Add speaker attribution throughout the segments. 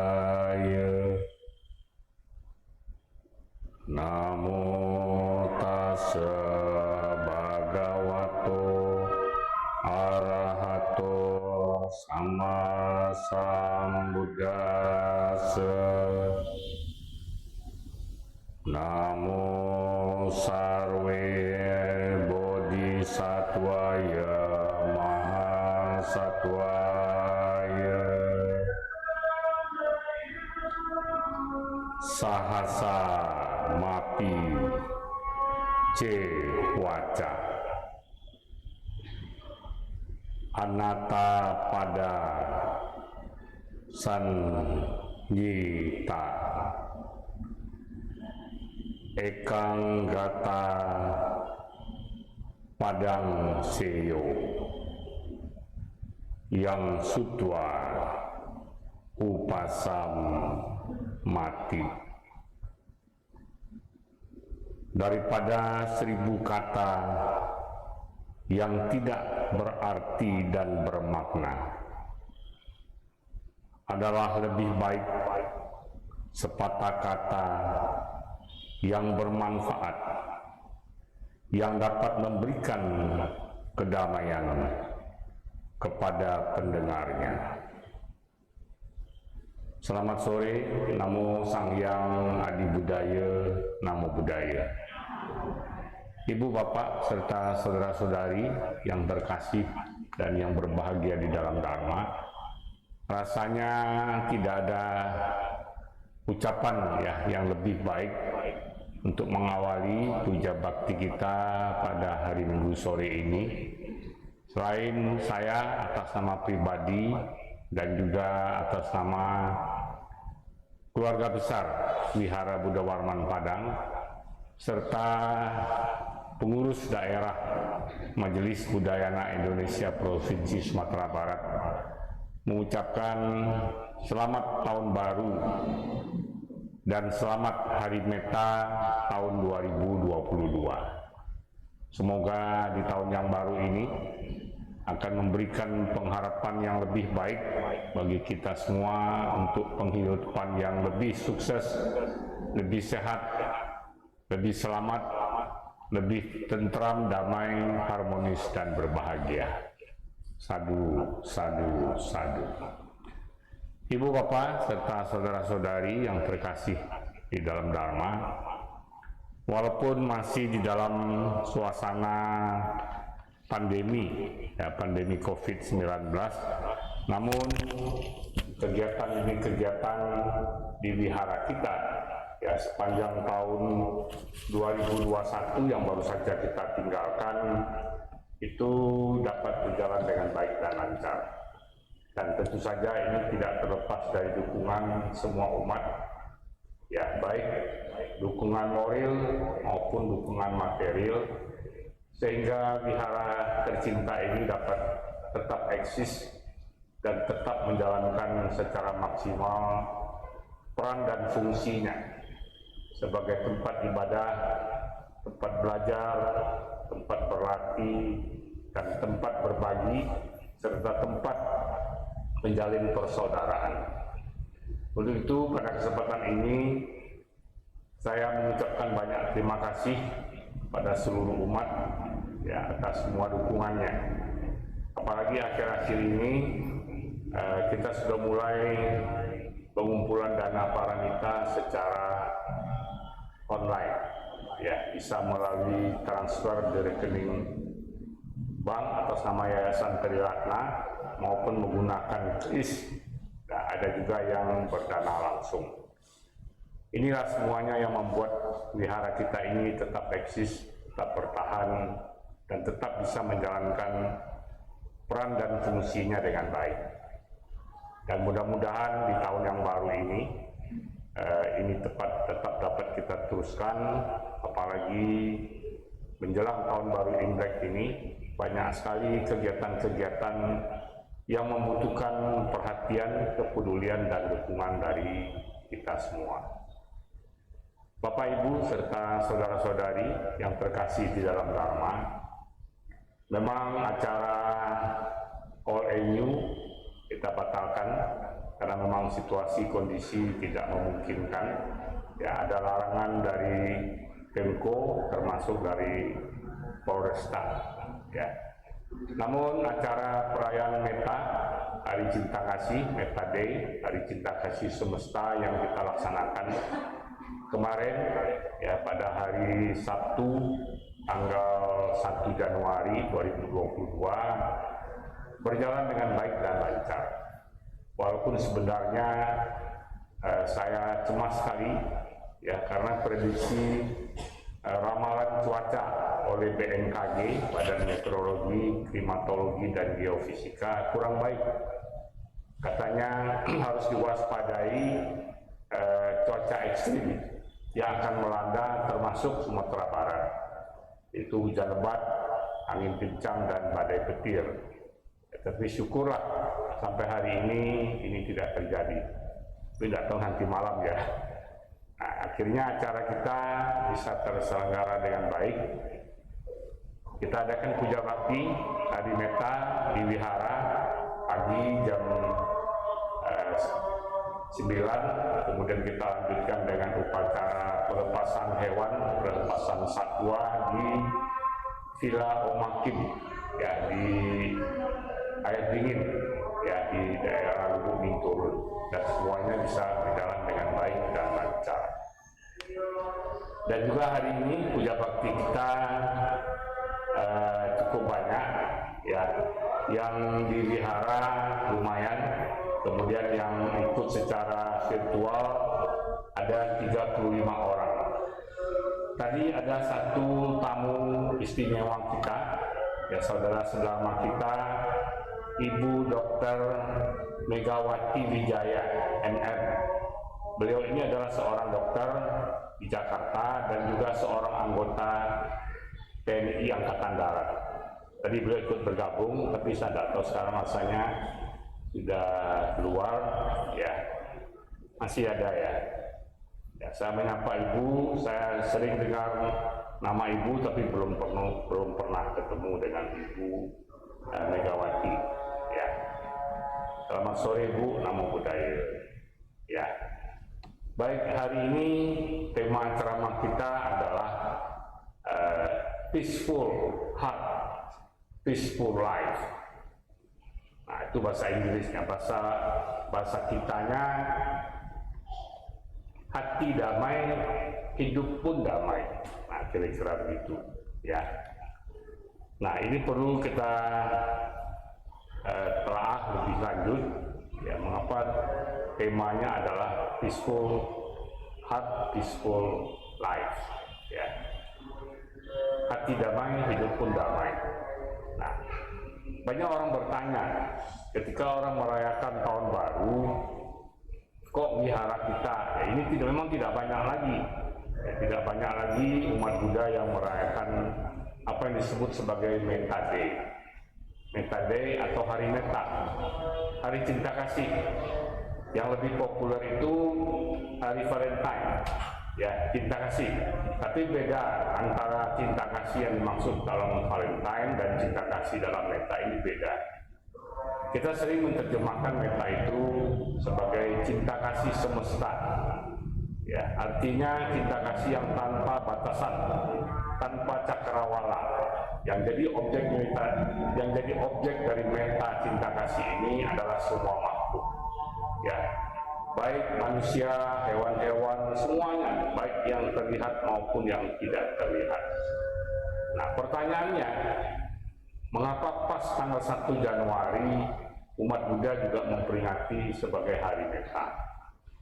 Speaker 1: Buddhaya. Namo tassa bhagavato arahato sama sambuddhassa. Namo sarve bodhisattvaya mahasattvaya. Sahasa mapi ce waca. Anatta pada sanyita. Ekang gata padang seyo. Yang sutwa upasam mati. Daripada 1000 kata yang tidak berarti dan bermakna adalah lebih baik sepatah kata yang bermanfaat, yang dapat memberikan kedamaian kepada pendengarnya. Selamat sore, Namo Sang Hyang Adi Budaya, Namo Buddhaya. Ibu, Bapak, serta saudara-saudari yang terkasih dan yang berbahagia di dalam Dharma, rasanya tidak ada ucapan yang lebih baik untuk mengawali puja bakti kita pada hari Minggu sore ini, selain saya atas nama pribadi dan juga atas nama keluarga besar Wihara Buddha Warman Padang serta pengurus daerah Majelis Budayana Indonesia Provinsi Sumatera Barat mengucapkan selamat tahun baru dan selamat Hari Meta tahun 2022. Semoga di tahun yang baru ini akan memberikan pengharapan yang lebih baik bagi kita semua untuk penghidupan yang lebih sukses, lebih sehat, lebih selamat, lebih tentram, damai, harmonis, dan berbahagia. Sadu, sadu, sadu. Ibu, Bapak, serta saudara-saudari yang terkasih di dalam Dharma, walaupun masih di dalam suasana pandemi, pandemi COVID-19, namun kegiatan ini kegiatan di wihara kita sepanjang tahun 2021 yang baru saja kita tinggalkan itu dapat berjalan dengan baik dan lancar. Dan tentu saja ini tidak terlepas dari dukungan semua umat, baik dukungan moral maupun dukungan material, sehingga wihara tercinta ini dapat tetap eksis dan tetap menjalankan secara maksimal peran dan fungsinya sebagai tempat ibadah, tempat belajar, tempat berlatih, dan tempat berbagi, serta tempat menjalin persaudaraan. Untuk itu, pada kesempatan ini saya mengucapkan banyak terima kasih pada seluruh umat atas semua dukungannya. Apalagi akhir-akhir ini kita sudah mulai pengumpulan dana paramita secara online, bisa melalui transfer di rekening bank atas nama Yayasan Triratna maupun menggunakan kris. Ada juga yang berdana langsung. Inilah semuanya yang membuat wihara kita ini tetap eksis, tetap bertahan, dan tetap bisa menjalankan peran dan fungsinya dengan baik. Dan mudah-mudahan di tahun yang baru ini tetap dapat kita teruskan, apalagi menjelang tahun baru Imlek ini banyak sekali kegiatan-kegiatan yang membutuhkan perhatian, kepedulian, dan dukungan dari kita semua. Bapak, Ibu, serta saudara-saudari yang terkasih di dalam Dharma, memang acara All NU kita batalkan karena memang situasi kondisi tidak memungkinkan. Ya, ada larangan dari Pemko termasuk dari Polresta. Ya. Namun acara perayaan Meta, Hari Cinta Kasih, Meta Day, Hari Cinta Kasih Semesta yang kita laksanakan kemarin ya pada hari Sabtu tanggal 1 Januari 2022 berjalan dengan baik dan lancar. Walaupun sebenarnya saya cemas sekali ya karena prediksi ramalan cuaca oleh BMKG, Badan Meteorologi, Klimatologi dan Geofisika kurang baik. Katanya harus diwaspadai cuaca ekstrim yang akan melanda termasuk Sumatera Barat. Itu hujan lebat, angin kencang dan badai petir. Tapi syukurlah sampai hari ini tidak terjadi. Tidak tahu nanti malam ya. Nah, akhirnya acara kita bisa terselenggara dengan baik. Kita adakan puja bakti Hari Meta di Wihara pagi jam 9, kemudian kita lanjutkan dengan upacara pelepasan hewan, pelepasan satwa di Villa Omakim ya di air dingin ya di daerah Lubuk Minturun, dan semuanya bisa berjalan dengan baik dan lancar. Dan juga hari ini puja bakti kita cukup banyak ya, yang di wihara lumayan, kemudian yang ikut secara virtual ada 35 orang. Tadi ada satu tamu istimewa kita ya, saudara selama kita, Ibu Dr. Megawati Wijaya MM. Beliau ini adalah seorang dokter di Jakarta dan juga seorang anggota TNI Angkatan Darat. Tadi beliau ikut bergabung, tapi saya tidak tahu sekarang rasanya sudah keluar ya, masih ada ya. Ya, saya menyapa ibu, saya sering dengar nama ibu tapi belum pernah ketemu dengan Ibu Megawati ya. Selamat sore Bu, namo buddhaya ya. Baik, hari ini tema ceramah kita adalah peaceful heart, peaceful life. Nah, itu bahasa Inggrisnya, bahasa kitanya hati damai, hidup pun damai. Nah, kira-kira begitu ya. Nah, ini perlu kita telah lebih lanjut ya, mengapa temanya adalah peaceful heart, peaceful life ya. Hati damai, hidup pun damai. Nah, banyak orang bertanya ketika orang merayakan tahun baru, kok wihara kita ya, ini memang tidak banyak lagi ya, tidak banyak lagi umat Buddha yang merayakan apa yang disebut sebagai Meta Day. Meta Day atau Hari Meta, Hari Cinta Kasih. Yang lebih populer itu Hari Valentine ya, cinta kasih. Tapi beda antara cinta kasih yang dimaksud dalam Valentine dan cinta kasih dalam Meta, ini beda. Kita sering menerjemahkan Meta itu sebagai cinta kasih semesta ya, artinya cinta kasih yang tanpa batasan, tanpa cakrawala. Yang jadi objek Meta, yang jadi objek dari Meta cinta kasih ini adalah semua makhluk ya, baik manusia, hewan-hewan, semuanya, baik yang terlihat maupun yang tidak terlihat. Nah, pertanyaannya, mengapa pas tanggal 1 Januari umat Buddha juga memperingati sebagai Hari Meta?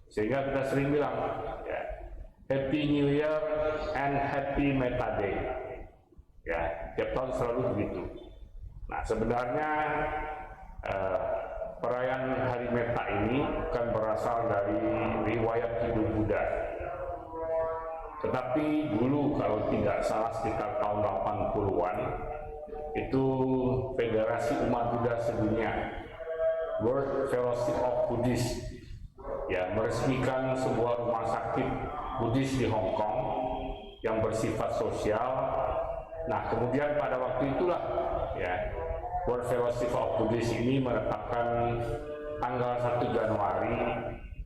Speaker 1: Sehingga kita sering bilang ya, Happy New Year and Happy Meta Day ya, tiap tahun selalu begitu. Nah, sebenarnya perayaan Hari Meta ini bukan berasal dari riwayat hidup Buddha, tetapi dulu kalau tidak salah sekitar tahun 80-an itu Federasi Umat Buddha Sedunia, World Fellowship of Buddhists ya, meresmikan sebuah rumah sakit Buddhis di Hong Kong yang bersifat sosial. Nah, kemudian pada waktu itulah ya, World Fellowship of Buddhists ini menetapkan tanggal 1 Januari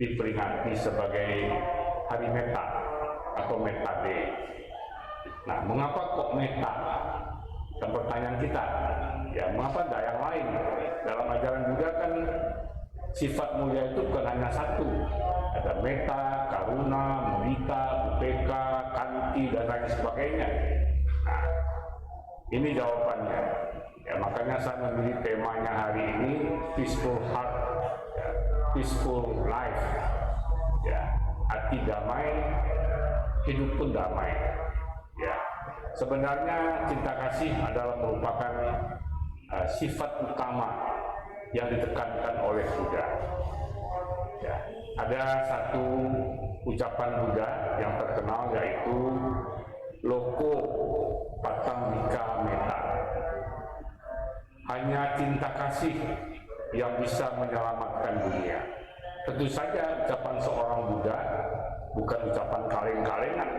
Speaker 1: diperingati sebagai Hari Meta atau Meta Day. Nah, mengapa kok Meta? Dan pertanyaan kita, ya mengapa ada yang lain? Dalam ajaran Buddha kan sifat mulia itu bukan hanya satu. Ada Meta, Karuna, Mudita, Upeka, Kanti, dan lain sebagainya. Nah, ini jawabannya. Ya, makanya saya memilih temanya hari ini Peaceful Heart, ya, Peaceful Life. Ya, hati damai, hidup pun damai. Ya, sebenarnya cinta kasih adalah merupakan sifat utama yang ditekankan oleh Buddha. Ya, ada satu ucapan Buddha yang terkenal yaitu Loko Patamika Meta. Hanya cinta kasih yang bisa menyelamatkan dunia. Tentu saja ucapan seorang Buddha bukan ucapan kaleng-kalengan,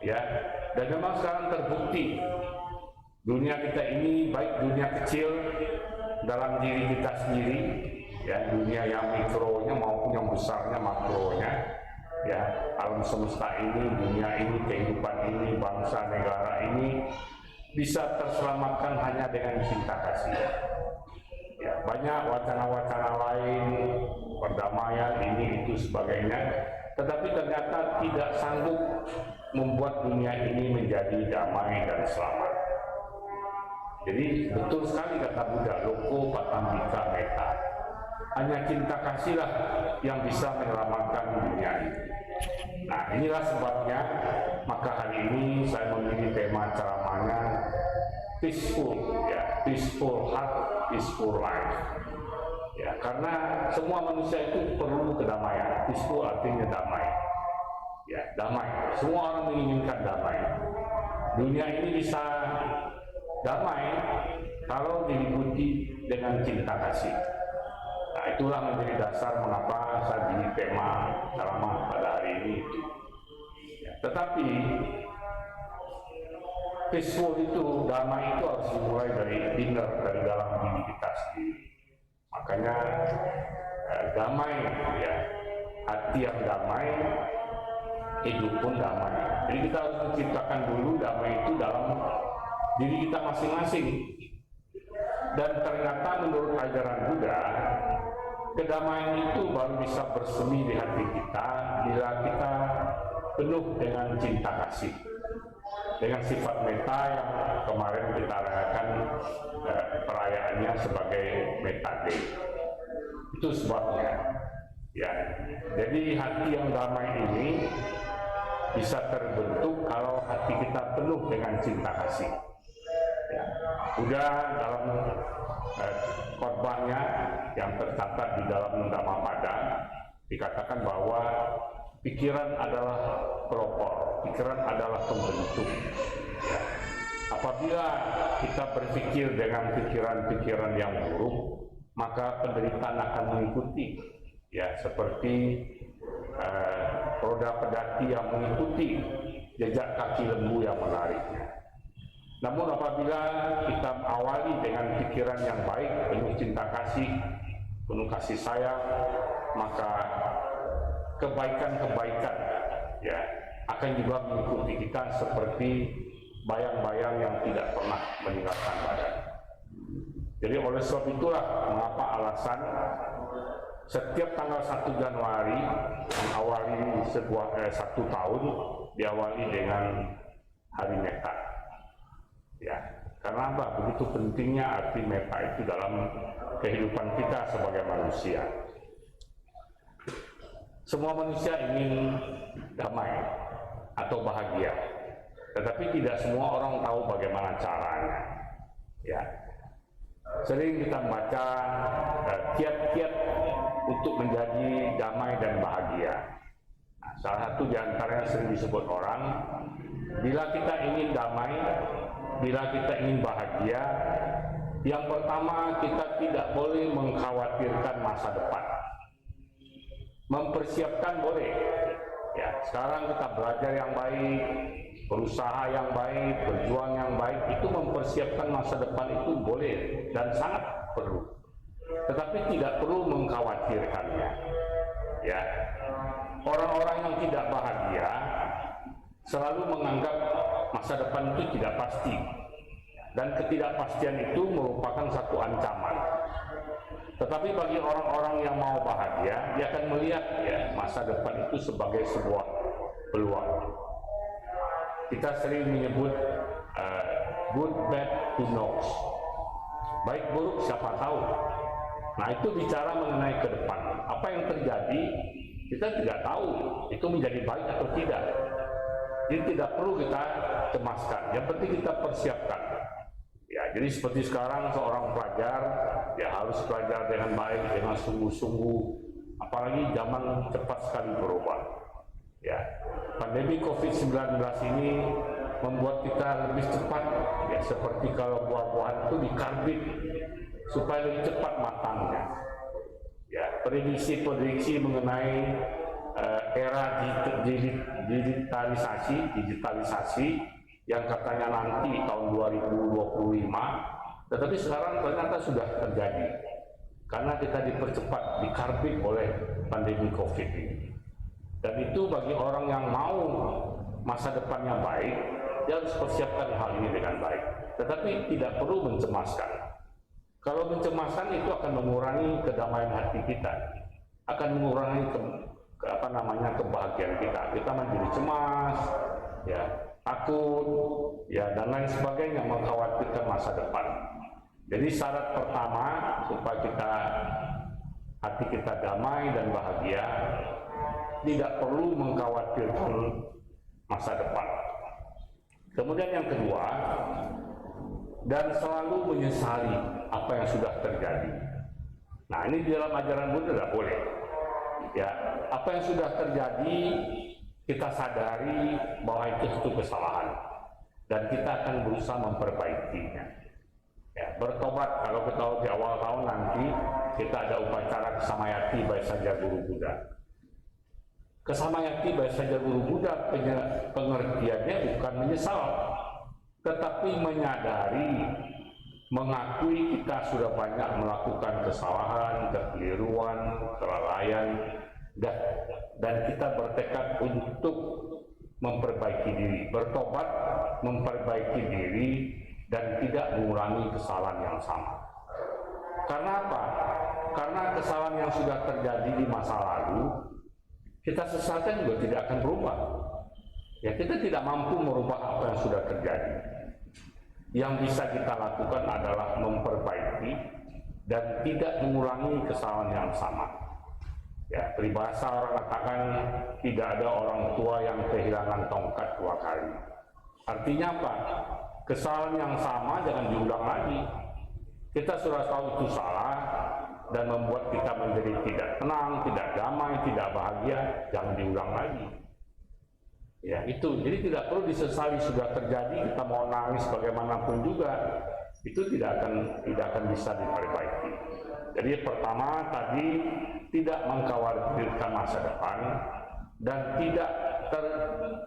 Speaker 1: ya. Dan memang sekarang terbukti dunia kita ini, baik dunia kecil dalam diri kita sendiri, ya, dunia yang mikronya maupun yang besarnya makronya, ya, alam semesta ini, dunia ini, kehidupan ini, bangsa negara ini bisa terselamatkan hanya dengan cinta kasih. Ya, banyak wacana-wacana lain, perdamaian ini itu sebagainya, tetapi ternyata tidak sanggup membuat dunia ini menjadi damai dan selamat. Jadi betul sekali kata Buddha, Loko Patamika Meta. Hanya cinta kasihlah yang bisa menyelamatkan dunia ini. Nah, inilah sebabnya maka hari ini saya memilih tema ceramahnya Peaceful, ya, Peaceful Heart, Peaceful Life. Ya, karena semua manusia itu perlu kedamaian. Peaceful artinya damai. Ya, damai. Semua orang menginginkan damai. Dunia ini bisa damai kalau diliputi dengan cinta kasih. Nah, itulah menjadi dasar mengapa saya pilih tema ceramah pada hari ini itu. Ya, tetapi peaceful itu, damai itu harus dimulai dari inner, dari dalam diri kita sendiri. Makanya damai, ya, hati yang damai, hidup pun damai. Jadi kita harus menciptakan dulu damai itu dalam diri kita masing-masing. Dan ternyata menurut ajaran Buddha, kedamaian itu baru bisa bersemi di hati kita bila kita penuh dengan cinta kasih, dengan sifat meta yang kemarin kita rayakan perayaannya sebagai Meta Day. Itu sebabnya, ya. Jadi hati yang damai ini bisa terbentuk kalau hati kita penuh dengan cinta kasih. Ya. Buddha dalam khotbahnya yang tercatat di dalam Dhammapada dikatakan bahwa pikiran adalah pelopor, pikiran adalah pembentuk. Ya. Apabila kita berpikir dengan pikiran-pikiran yang buruk, maka penderitaan akan mengikuti. Ya, seperti roda pedati yang mengikuti jejak kaki lembu yang menariknya. Namun apabila kita awali dengan pikiran yang baik, penuh cinta kasih, penuh kasih sayang, maka kebaikan-kebaikan, ya, akan juga mengikuti kita seperti bayang-bayang yang tidak pernah meninggalkan badan. Jadi oleh sebab itulah mengapa alasan setiap tanggal 1 Januari mengawali satu tahun diawali dengan Hari Meta. Ya, karena apa? Begitu pentingnya arti meta itu dalam kehidupan kita sebagai manusia. Semua manusia ingin damai atau bahagia, tetapi tidak semua orang tahu bagaimana caranya. Ya, sering kita membaca kiat-kiat untuk menjadi damai dan bahagia. Nah, salah satu di antaranya sering disebut orang, bila kita ingin damai, bila kita ingin bahagia, yang pertama kita tidak boleh mengkhawatirkan masa depan. Mempersiapkan boleh. Ya, sekarang kita belajar yang baik, berusaha yang baik, berjuang yang baik, itu mempersiapkan masa depan itu boleh dan sangat perlu. tetapi tidak perlu mengkhawatirkannya. Ya, orang-orang yang tidak bahagia selalu menganggap masa depan itu tidak pasti, dan ketidakpastian itu merupakan satu ancaman. Tetapi bagi orang-orang yang mau bahagia, dia akan melihat ya masa depan itu sebagai sebuah peluang. Kita sering menyebut good, bad, who knows. Baik buruk siapa tahu. Nah, itu bicara mengenai ke depan. Apa yang terjadi kita tidak tahu itu menjadi baik atau tidak. Jadi tidak perlu kita cemaskan. Yang penting kita persiapkan. Ya, jadi seperti sekarang seorang pelajar ya harus belajar dengan baik, dengan sungguh-sungguh. Apalagi zaman cepat sekali berubah. Ya, pandemi COVID-19 ini membuat kita lebih cepat. Ya, seperti kalau buah-buahan itu dikarbit supaya lebih cepat matangnya. Ya, prediksi mengenai era digitalisasi yang katanya nanti tahun 2025, tetapi sekarang ternyata sudah terjadi karena kita dipercepat, dikarbit oleh pandemi COVID ini. Dan itu bagi orang yang mau masa depannya baik, dia harus persiapkan hal ini dengan baik. Tetapi tidak perlu mencemaskan. Kalau mencemaskan itu akan mengurangi kedamaian hati kita, akan mengurangi kebahagiaan kita. Kita menjadi cemas, ya, takut, ya, dan lain sebagainya, mengkhawatirkan masa depan. Jadi syarat pertama supaya hati kita damai dan bahagia, tidak perlu mengkhawatirkan masa depan. Kemudian yang kedua, dan selalu menyesali apa yang sudah terjadi. Nah, ini di dalam ajaran Buddha tidak boleh. Ya, apa yang sudah terjadi kita sadari bahwa itu kesalahan dan kita akan berusaha memperbaikinya. Ya, bertobat. Kalau kita tahu di awal tahun nanti kita ada upacara Kesamayati Baisaja Guru Buddha. Kesamayati Baisaja Guru Buddha pengertiannya bukan menyesal, tetapi menyadari, mengakui kita sudah banyak melakukan kesalahan, kekeliruan, kelalaian, dan kita bertekad untuk memperbaiki diri, bertobat, memperbaiki diri, dan tidak mengulangi kesalahan yang sama. Karena apa? Karena kesalahan yang sudah terjadi di masa lalu, kita sesalkan juga tidak akan berubah. Ya, kita tidak mampu merubah apa yang sudah terjadi. Yang bisa kita lakukan adalah memperbaiki dan tidak mengulangi kesalahan yang sama. Ya, peribahasa orang katakan tidak ada orang tua yang kehilangan tongkat 2 kali. Artinya apa? Kesalahan yang sama jangan diulang lagi. Kita sudah tahu itu salah dan membuat kita menjadi tidak tenang, tidak damai, tidak bahagia, jangan diulang lagi. Ya, itu. Jadi tidak perlu disesali sudah terjadi, kita mau nangis bagaimanapun juga, itu tidak akan bisa diperbaiki. Jadi pertama tadi, tidak mengkhawatirkan masa depan dan tidak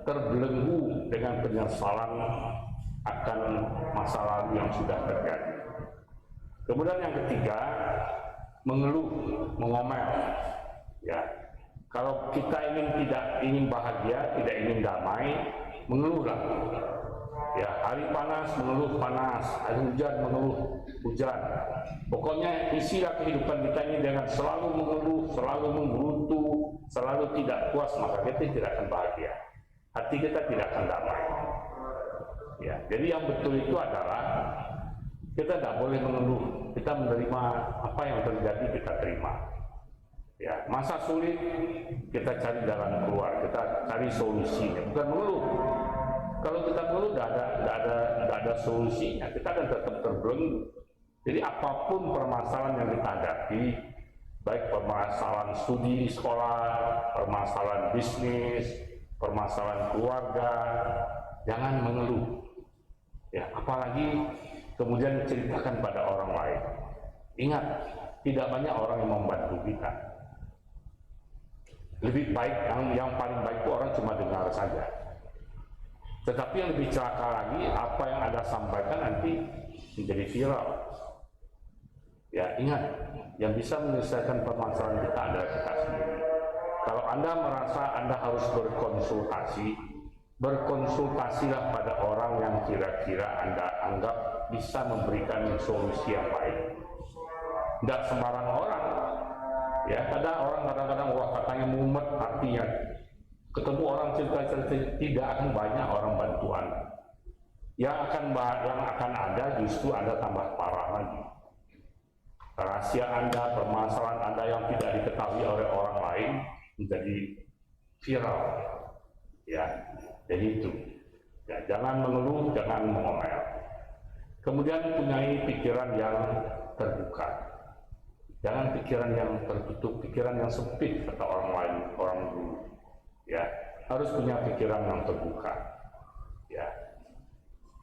Speaker 1: terbelenggu dengan penyesalan akan masa lalu yang sudah terjadi. Kemudian yang ketiga, mengeluh, mengomel. Ya, kalau kita tidak ingin bahagia, tidak ingin damai, mengeluhlah. Ya, hari panas mengeluh panas, hari hujan mengeluh hujan. Pokoknya isilah kehidupan kita ini dengan selalu mengeluh, selalu menggerutu, selalu tidak puas, maka kita tidak akan bahagia. Hati kita tidak akan damai. Ya, jadi yang betul itu adalah kita tidak boleh mengeluh, kita menerima apa yang terjadi, kita terima. Ya, masa sulit kita cari jalan keluar, kita cari solusinya, bukan mengeluh. Kalau kita mengeluh tidak ada solusinya, kita akan tetap terbelenggu. Jadi apapun permasalahan yang kita hadapi, baik permasalahan studi di sekolah, permasalahan bisnis, permasalahan keluarga, jangan mengeluh. Ya, apalagi kemudian ceritakan pada orang lain. Ingat, tidak banyak orang yang membantu kita. Lebih baik, yang paling baik itu orang cuma dengar saja. Tetapi yang lebih celaka lagi, apa yang Anda sampaikan nanti menjadi viral. Ya, ingat, yang bisa menyelesaikan permasalahan kita adalah kita sendiri. Kalau Anda merasa Anda harus berkonsultasi, berkonsultasilah pada orang yang kira-kira Anda anggap bisa memberikan solusi yang baik. Tidak sembarang orang. Ya, kadang-kadang wah katanya mumet, artinya ketemu orang cerita-cerita, tidak akan banyak orang bantu Anda. Yang akan ada justru Anda tambah parah lagi. Rahasia Anda, permasalahan Anda yang tidak diketahui oleh orang lain menjadi viral. Ya, jadi itu. Ya, jangan mengeluh, jangan mengomel. Kemudian punyai pikiran yang terbuka. Jangan pikiran yang tertutup, pikiran yang sempit kata orang lain, orang dulu. Ya, harus punya pikiran yang terbuka. Ya,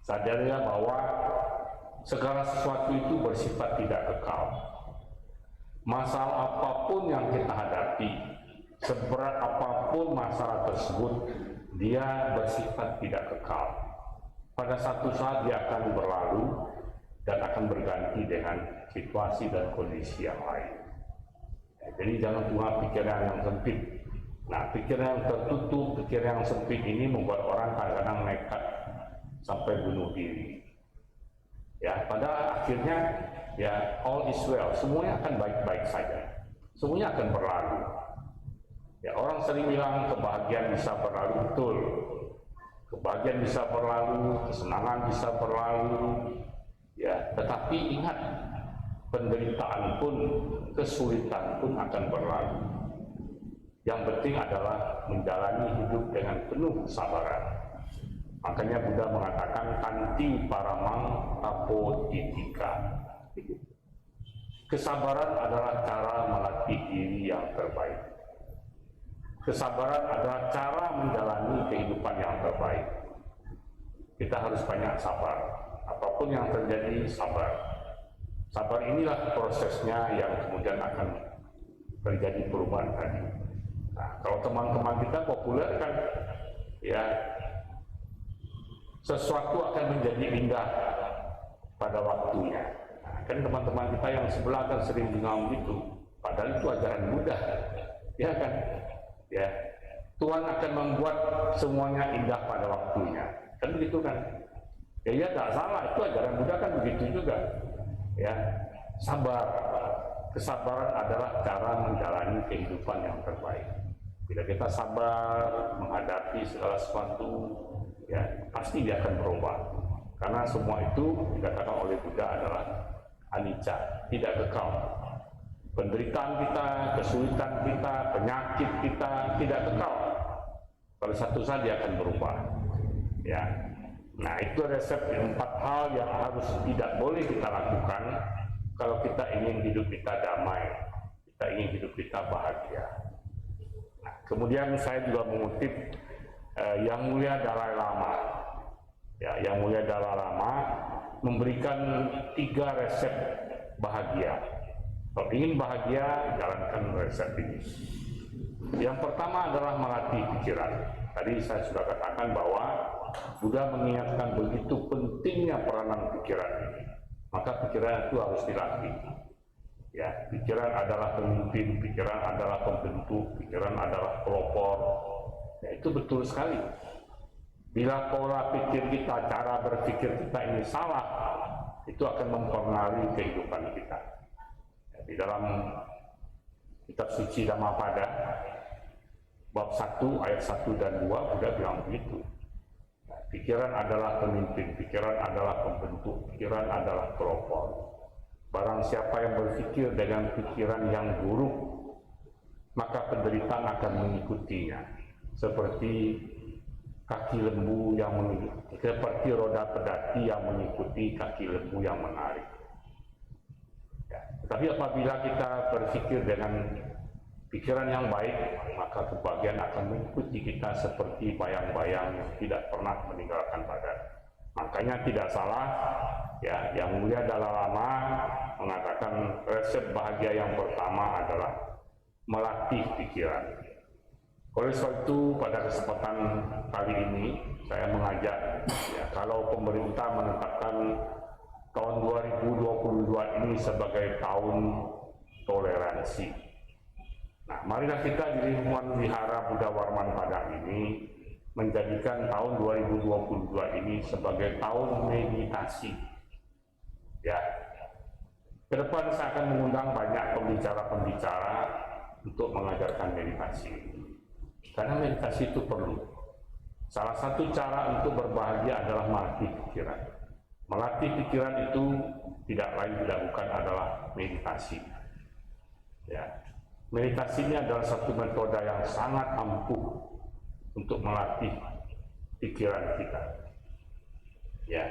Speaker 1: sadarilah bahwa segala sesuatu itu bersifat tidak kekal. Masalah apapun yang kita hadapi, seberat apapun masalah tersebut, dia bersifat tidak kekal. Pada satu saat dia akan berlalu dan akan berganti dengan situasi dan kondisi yang lain. Jadi jangan punya pikiran yang sempit. Nah, pikiran yang tertutup, pikiran yang sempit ini membuat orang kadang-kadang nekat sampai bunuh diri. Ya, pada akhirnya ya all is well, semuanya akan baik-baik saja, semuanya akan berlalu. Ya, orang sering bilang kebahagiaan bisa berlalu, betul. Kebahagiaan bisa berlalu, kesenangan bisa berlalu. Ya, tetapi ingat, penderitaan pun, kesulitan pun akan berlalu. Yang penting adalah menjalani hidup dengan penuh kesabaran. Makanya Buddha mengatakan anti paramang apotitika. Kesabaran adalah cara melatih diri yang terbaik. Kesabaran adalah cara menjalani kehidupan yang terbaik. Kita harus banyak sabar. Apapun yang terjadi, sabar. Sabar inilah prosesnya yang kemudian akan terjadi perubahan tadi. Nah, kalau teman-teman kita populer kan, ya, sesuatu akan menjadi indah pada waktunya. Nah, kan teman-teman kita yang sebelah kan sering bilang gitu, padahal itu ajaran Buddha, ya kan? Ya, Tuhan akan membuat semuanya indah pada waktunya, kan begitu kan? Ya, tidak salah, itu ajaran Buddha kan begitu juga. Ya, sabar, kesabaran adalah cara menjalani kehidupan yang terbaik. Bila kita sabar menghadapi segala sesuatu, ya pasti dia akan berubah. Karena semua itu dikatakan oleh Buddha adalah anicca, tidak kekal. Penderitaan kita, kesulitan kita, penyakit kita tidak kekal. Pada satu saat dia akan berubah. Ya, nah itu resep 4 hal yang harus tidak boleh kita lakukan kalau kita ingin hidup kita damai, kita ingin hidup kita bahagia. Nah, kemudian saya juga mengutip Yang Mulia Dalai Lama. Ya, Yang Mulia Dalai Lama memberikan 3 resep bahagia. Kalau ingin bahagia, jalankan resep ini. Yang pertama adalah melatih pikiran. Tadi saya sudah katakan bahwa Buddha mengingatkan begitu pentingnya peranan pikiran ini. Maka pikiran itu harus dilatih. Ya, pikiran adalah pemimpin, pikiran adalah pembentuk, pikiran adalah pelopor. Ya, itu betul sekali. Bila pola pikir kita, cara berpikir kita ini salah, itu akan mempengaruhi kehidupan kita. Ya, di dalam kitab suci Dhammapada bab 1 ayat 1 dan 2 Buddha bilang begitu. Ya, pikiran adalah pemimpin, pikiran adalah pembentuk, pikiran adalah pelopor. Barang siapa yang berpikir dengan pikiran yang buruk, maka penderitaan akan mengikutinya. Seperti kaki lembu yang mengikuti, seperti roda pedati yang mengikuti kaki lembu yang menarik. Ya, tapi apabila kita berpikir dengan pikiran yang baik, maka kebahagiaan akan mengikuti kita seperti bayang-bayang yang tidak pernah meninggalkan badan. Makanya tidak salah, ya, Yang Mulia Dalai Lama mengatakan resep bahagia yang pertama adalah melatih pikiran. Oleh sebab itu pada kesempatan kali ini saya mengajak, ya, kalau pemerintah menetapkan tahun 2022 ini sebagai tahun toleransi. Nah, marilah kita di lingkungan Wihara Buddha Warman Padang ini menjadikan tahun 2022 ini sebagai tahun meditasi. Ya, ke depan saya akan mengundang banyak pembicara-pembicara untuk mengajarkan meditasi. Karena meditasi itu perlu. Salah satu cara untuk berbahagia adalah melatih pikiran. Melatih pikiran itu tidak lain tidak bukan adalah meditasi. Ya, meditasi ini adalah satu metode yang sangat ampuh untuk melatih pikiran kita. Ya,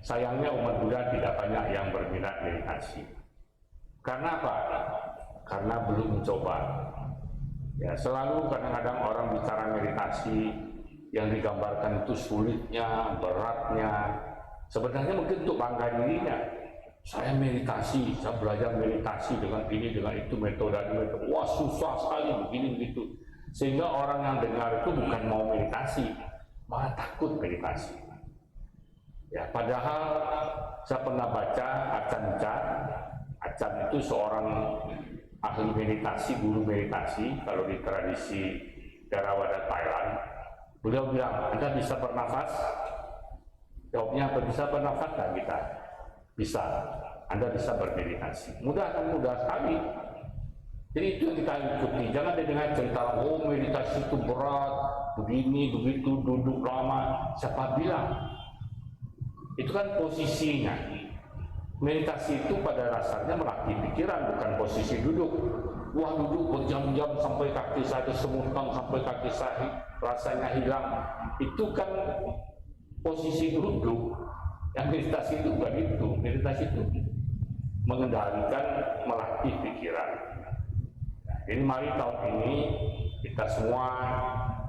Speaker 1: sayangnya umat Buddha tidak banyak yang berminat meditasi. Karena apa? Karena belum mencoba. Ya, selalu kadang-kadang orang bicara meditasi yang digambarkan itu sulitnya, beratnya. Sebenarnya mungkin untuk bangga dirinya. Saya meditasi, saya belajar meditasi dengan ini, dengan itu, metode. Wah, susah sekali begini begitu. Sehingga orang yang dengar itu bukan mau meditasi, malah takut meditasi. Ya, padahal saya pernah baca Ajahn Chah. Ajahn itu seorang ahli meditasi, guru meditasi kalau di tradisi Theravada Thailand. Beliau bilang, Anda bisa bernafas? Jawabnya apa? Bisa bernafas kan kita? Bisa. Anda bisa bermeditasi. Mudah kan? Mudah sekali. Jadi itu yang kita ikuti. Jangan dengar cerita, oh meditasi itu berat, begini, begitu, duduk lama. Siapa bilang? Itu kan posisinya. Meditasi itu pada dasarnya melatih pikiran, bukan posisi duduk. Wah, duduk berjam-jam sampai kaki saya kesemutan, sampai kaki saya rasanya hilang. Itu kan posisi duduk. Yang meditasi itu bukan itu. Meditasi itu mengendalikan, melatih pikiran. Jadi mari tahun ini kita semua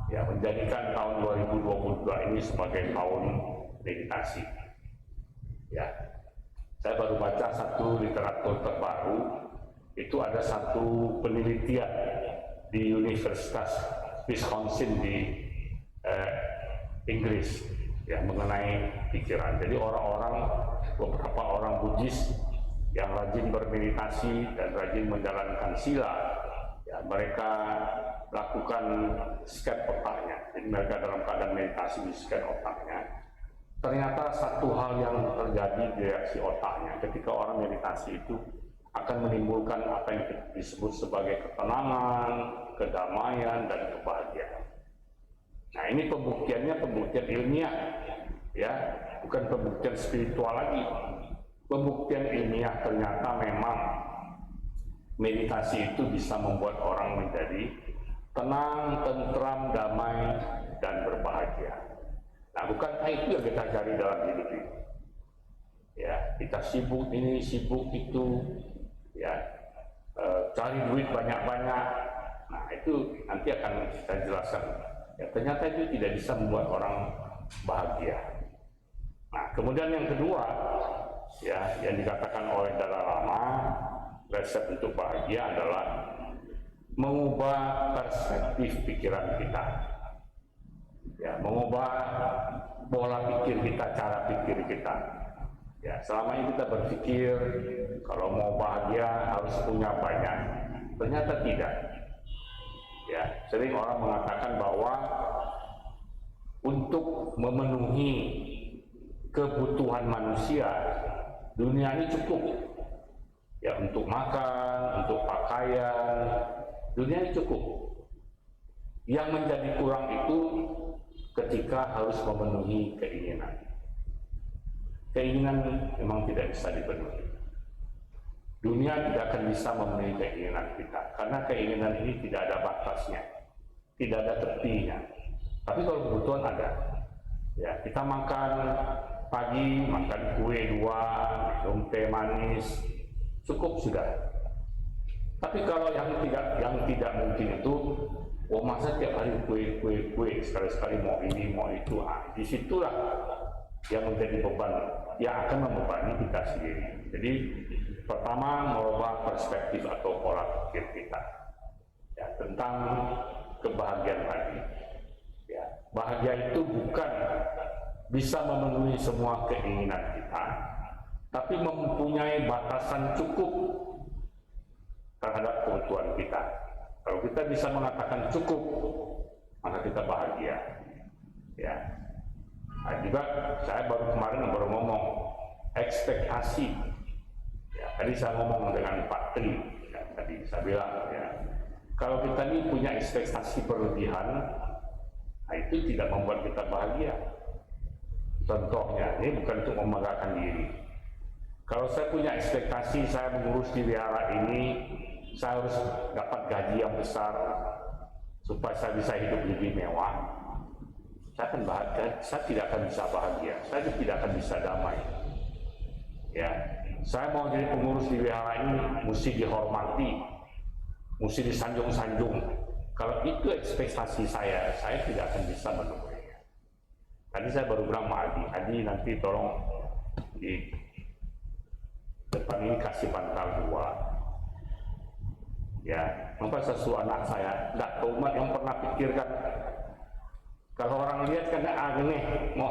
Speaker 1: ya menjadikan tahun 2022 ini sebagai tahun meditasi. Ya, saya baru baca satu literatur terbaru. Itu ada satu penelitian di Universitas Wisconsin di Inggris ya mengenai pikiran. Jadi beberapa orang Buddhis yang rajin bermeditasi dan rajin menjalankan sila, ya mereka lakukan scan otaknya. Jadi mereka dalam keadaan meditasi di scan otaknya. Ternyata satu hal yang terjadi di reaksi otaknya ketika orang meditasi itu akan menimbulkan apa yang disebut sebagai ketenangan, kedamaian, dan kebahagiaan. Nah, ini pembuktiannya pembuktian ilmiah, ya, bukan pembuktian spiritual lagi. Pembuktian ilmiah ternyata memang meditasi itu bisa membuat orang menjadi tenang, tentram, damai, dan berbahagia. Nah, bukankah itu yang kita cari dalam hidup ini? Ya, kita sibuk ini, sibuk itu, ya, cari duit banyak-banyak. Nah, itu nanti akan saya jelaskan. Ya, ternyata itu tidak bisa membuat orang bahagia. Nah, kemudian yang kedua, ya, yang dikatakan oleh Dalai Lama, resep untuk bahagia adalah mengubah perspektif pikiran kita. Ya, mengubah pola pikir kita, cara pikir kita. Ya, selama ini kita berpikir kalau mau bahagia harus punya banyak. Ternyata tidak. Ya, sering orang mengatakan bahwa untuk memenuhi kebutuhan manusia, dunia ini cukup. Ya, untuk makan, untuk pakaian, dunia ini cukup. Yang menjadi kurang itu ketika harus memenuhi keinginan. Keinginan memang tidak bisa dipenuhi. Dunia tidak akan bisa memenuhi keinginan kita, karena keinginan ini tidak ada batasnya, tidak ada tepinya. Tapi kalau kebutuhan ada, ya kita makan pagi, makan kue 2, minum teh manis, cukup sudah. Tapi kalau yang tidak mungkin itu, oh masa tiap hari kue, sekali-sekali mau ini, mau itu, disitulah yang menjadi beban, yang akan membebani kita sendiri. Jadi pertama, merubah perspektif atau pola pikir kita, ya, tentang kebahagiaan tadi. Ya, bahagia itu bukan bisa memenuhi semua keinginan kita, tapi mempunyai batasan cukup terhadap kebutuhan kita. Kalau kita bisa mengatakan cukup, maka kita bahagia. Ya. Nah, juga saya kemarin baru ngomong ekspektasi. Ya, tadi saya ngomong dengan Pak Tri. Ya, tadi saya bilang, ya, kalau kita ini punya ekspektasi berlebihan, nah itu tidak membuat kita bahagia. Contohnya, ini bukan untuk membanggakan diri. Kalau saya punya ekspektasi saya mengurus di wihara ini, saya harus dapat gaji yang besar supaya saya bisa hidup lebih mewah. Saya akan bahagia, saya tidak akan bisa bahagia, saya tidak akan bisa damai. Ya, saya mau jadi pengurus di wihara ini mesti dihormati, mesti disanjung-sanjung. Kalau itu ekspektasi saya tidak akan bisa menemuinya. Tadi saya baru bilang sama Adi nanti tolong di depan ini kasih bantal 2. Ya, maka sesuatu anak saya, enggak tahu yang pernah pikirkan kalau orang lihat kan gini,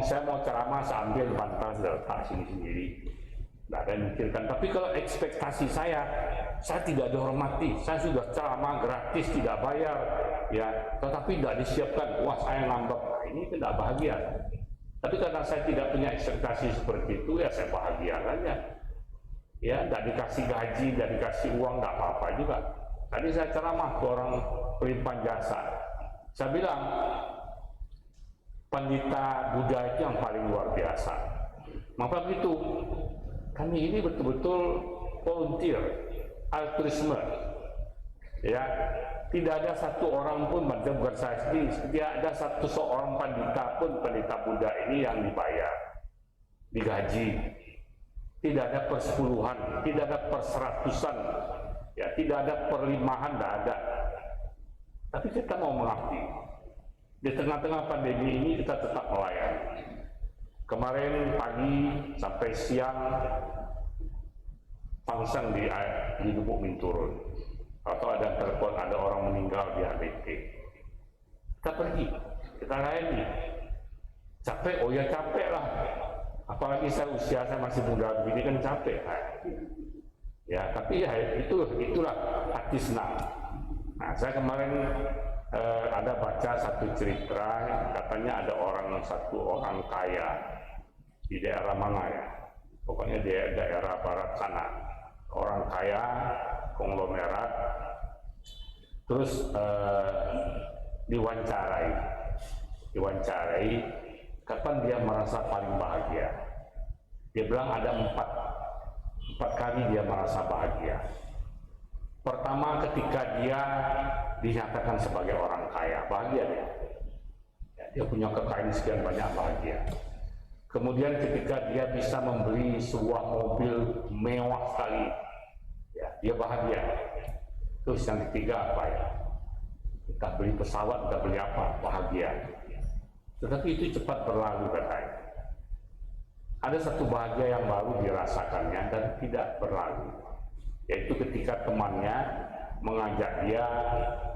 Speaker 1: saya mau ceramah sambil bantal sudah letak sini sendiri, nggak ada yang mikirkan. Tapi kalau ekspektasi saya tidak dihormati, saya sudah ceramah gratis tidak bayar, ya, tetapi tidak disiapkan, wah saya ngambek, nah, ini tidak bahagia. Tapi karena saya tidak punya ekspektasi seperti itu, ya saya bahagia saja. Ya, tidak dikasih gaji, tidak dikasih uang, nggak apa-apa juga. Tadi saya ceramah ke orang pelimpahan jasa, saya bilang pendeta Buddha itu yang paling luar biasa. Maka begitu, kami ini betul-betul volunteer, altruisme. Ya, tidak ada satu orang pun, bukan saya sendiri, tidak ada seorang pendeta pun, pendeta Buddha ini yang dibayar, digaji. Tidak ada persepuluhan, tidak ada perseratusan, ya, tidak ada perlimahan, tidak ada. Tapi kita mau mengabdi. Di tengah-tengah pandemi ini kita tetap melayani. Kemarin pagi sampai siang pangsang di Lubuk Minturun, atau ada telepon ada orang meninggal di ABT. Kita pergi, kita layani. Capek, oh ya capek lah. Apalagi usia saya masih muda begini kan capek. Ya, tapi ya itulah hati senang. Nah, saya kemarin ada baca satu cerita, katanya ada satu orang kaya di daerah mana ya, pokoknya di daerah barat sana, orang kaya konglomerat, terus diwawancarai, kapan dia merasa paling bahagia. Dia bilang ada empat kali dia merasa bahagia. Pertama, ketika dia dinyatakan sebagai orang kaya, bahagia dia. Ya, dia punya kekayaan sekian banyak, bahagia. Kemudian ketika dia bisa membeli sebuah mobil mewah sekali, ya, dia bahagia. Terus yang ketiga apa ya? Kita beli pesawat, kita beli apa? Bahagia. Tetapi itu cepat berlalu katanya. Ada satu bahagia yang baru dirasakannya dan tidak berlalu, yaitu ketika temannya mengajak dia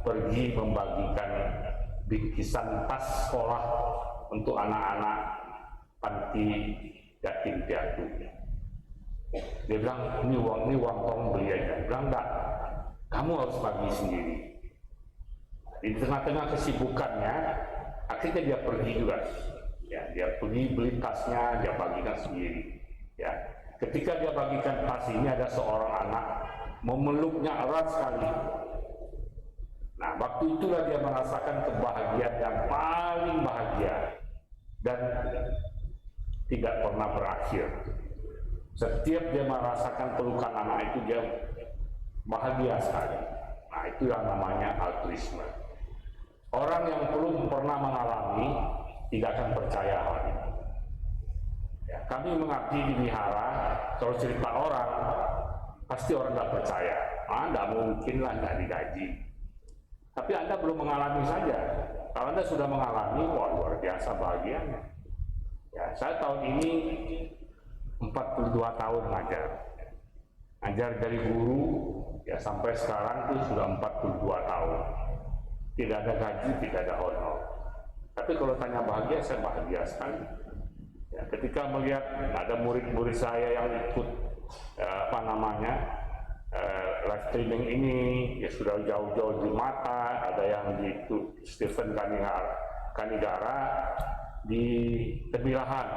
Speaker 1: pergi membagikan bingkisan tas sekolah untuk anak-anak panti yatim piatu. Dia bilang, ini uang tolong beli aja. Dia bilang, enggak, kamu harus bagi sendiri. Di tengah-tengah kesibukannya, akhirnya dia pergi juga. Ya, dia pergi beli tasnya, dia bagikan sendiri. Ya, ketika dia bagikan tas ini, ada seorang anak memeluknya erat sekali. Nah, waktu itulah dia merasakan kebahagiaan yang paling bahagia dan tidak pernah berakhir. Setiap dia merasakan pelukan anak itu, dia bahagia sekali. Nah, itu yang namanya altruisme. Orang yang belum pernah mengalami tidak akan percaya hal ini. Ya, kami mengabdi di wihara, kalau cerita orang pasti orang tidak percaya. Tidak mungkin lah nggak digaji. Tapi Anda belum mengalami saja. Kalau Anda sudah mengalami, wah luar biasa bahagianya. Ya, saya tahun ini 42 tahun ngajar dari guru, ya sampai sekarang itu sudah 42 tahun. Tidak ada gaji, tidak ada honor. Tapi kalau tanya bahagia, saya bahagia sekali. Ya, ketika melihat ada murid-murid saya yang ikut live streaming ini, ya sudah jauh-jauh di mata, ada yang di Stephen Kanigara di Tebilahan,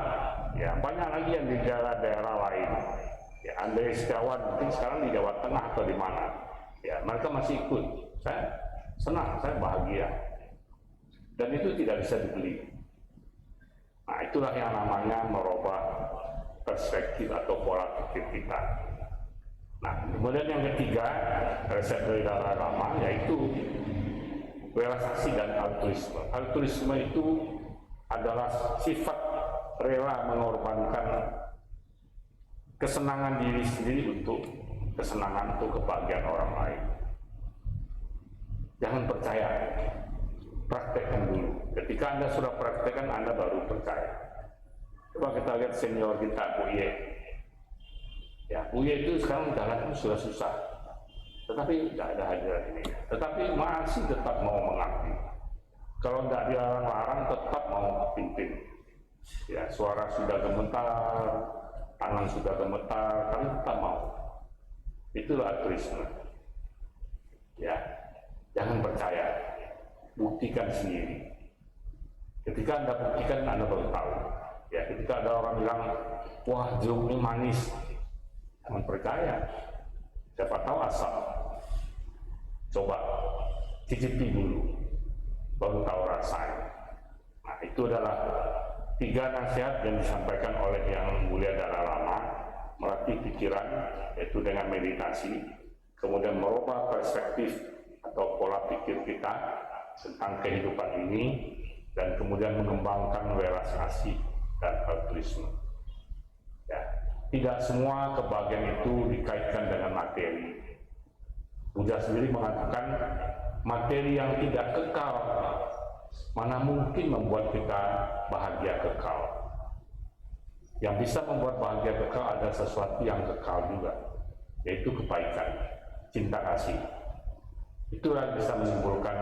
Speaker 1: ya banyak lagi yang di daerah-daerah lain. Ya, Andre Setiawan mungkin sekarang di Jawa Tengah atau di mana, ya mereka masih ikut. Saya senang, saya bahagia, dan itu tidak bisa dibeli. Nah, itulah yang namanya merubah perspektif atau pola pikir kita. Nah, kemudian yang ketiga, resep dari Dalai Lama, yaitu relaksasi dan altruisme. Altruisme itu adalah sifat rela mengorbankan kesenangan diri sendiri untuk kesenangan atau kebahagiaan orang lain. Jangan percaya, praktekkan dulu. Ketika Anda sudah praktekkan, Anda baru percaya. Coba kita lihat senior kita, Bu Ye. Ya, Bu Ye itu sekarang jalan itu sudah susah, tetapi tidak ada hadirat ini. Tetapi masih tetap mau mengabdi. Kalau tidak dilarang-larang, tetap mau pimpin. Ya, suara sudah gemetar, tangan sudah gemetar, tapi tetap mau. Itulah altruisme. Ya, jangan percaya, buktikan sendiri. Ketika Anda buktikan, Anda baru tahu. Ya, ketika ada orang bilang, wah jeruk ini manis, jangan percaya. Siapa tahu asam. Coba cicipi dulu, baru tahu rasanya. Nah, itu adalah 3 nasihat yang disampaikan oleh Yang Mulia Dalai Lama. Melatih pikiran, yaitu dengan meditasi, kemudian merubah perspektif atau pola pikir kita tentang kehidupan ini, dan kemudian mengembangkan relaksasi dan altruisme. Ya, tidak semua kebahagiaan itu dikaitkan dengan materi. Buddha sendiri mengatakan materi yang tidak kekal mana mungkin membuat kita bahagia kekal. Yang bisa membuat bahagia kekal ada sesuatu yang kekal juga, yaitu kebaikan, cinta kasih. Itulah bisa menimbulkan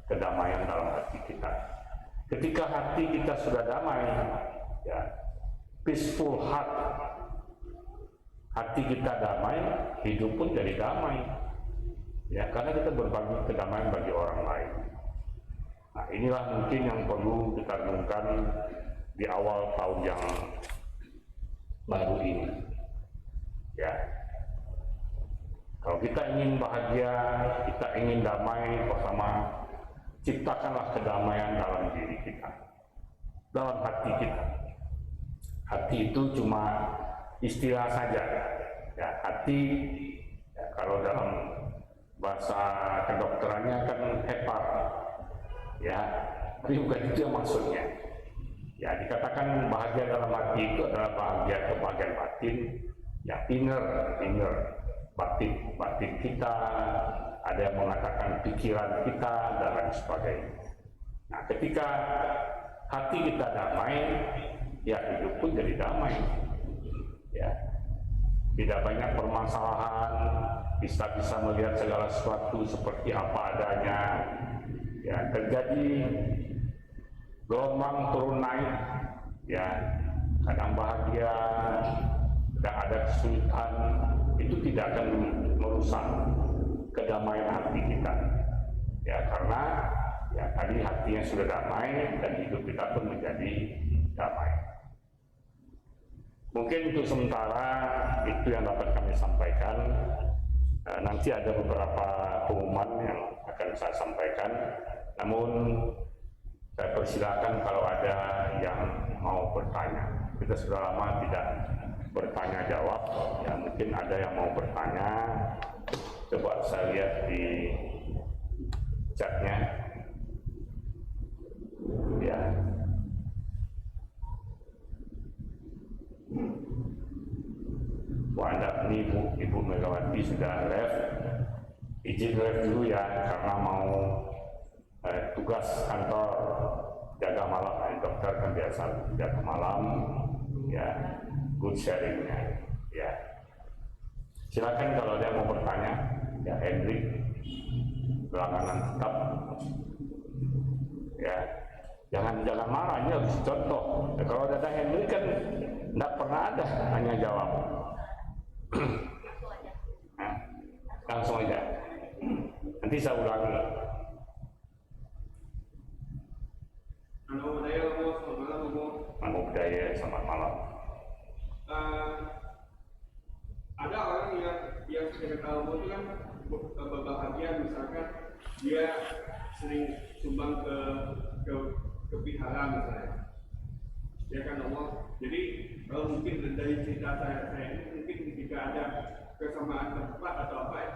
Speaker 1: kedamaian dalam hati kita. Ketika hati kita sudah damai, ya, peaceful heart, hati kita damai, hidup pun jadi damai. Ya, karena kita berbagi kedamaian bagi orang lain. Nah, inilah mungkin yang perlu kita renungkan di awal tahun yang baru ini. Ya, kalau kita ingin bahagia, kita ingin damai, pertama ciptakanlah kedamaian dalam diri kita, dalam hati kita. Hati itu cuma istilah saja. Ya, hati, ya, kalau dalam bahasa kedokterannya kan hepar, ya, tapi bukan itu yang maksudnya. Ya, dikatakan bahagia dalam hati itu adalah bahagia kebahagiaan batin, ya, inner, batin kita, ada yang mengatakan pikiran kita, dan lain sebagainya. Nah, ketika hati kita damai, ya hidup pun jadi damai. Ya, tidak banyak permasalahan, bisa melihat segala sesuatu seperti apa adanya. Ya, terjadi gelombang turun naik, ya, kadang bahagia, kadang ada kesulitan, itu tidak akan merusak kedamaian hati kita. Ya, karena ya tadi hatinya sudah damai dan hidup kita pun menjadi damai. Mungkin untuk sementara itu yang dapat kami sampaikan. Nanti ada beberapa pengumuman yang akan saya sampaikan, namun saya persilakan kalau ada yang mau bertanya. Kita sudah lama tidak bertanya jawab, ya mungkin ada yang mau bertanya. Coba saya lihat di chatnya. Ya. Wah, ini Ibu Megawati sudah live. Izin live dulu ya, karena mau tugas kantor jaga malam. Dokter kan biasa jaga malam, ya, good sharingnya, ya. Silakan kalau ada yang mau bertanya, ya, Hendrik, langganan tetap, ya. Jangan marah, ini harus contoh. Ya, kalau ada Hendrik kan tidak pernah ada hanya jawab. Nah, langsung aja. Nanti saya ulangi.
Speaker 2: Namo Buddhaya, selamat malam.
Speaker 1: Namo Buddhaya, selamat malam.
Speaker 2: Ada orang yang kita tahu itu kan berbahagia, misalkan dia sering sumbang ke vihara misalnya, ya kan Allah. Jadi kalau mungkin dari cerita saya ini mungkin ketika ada kesamaan tempat atau apa ya,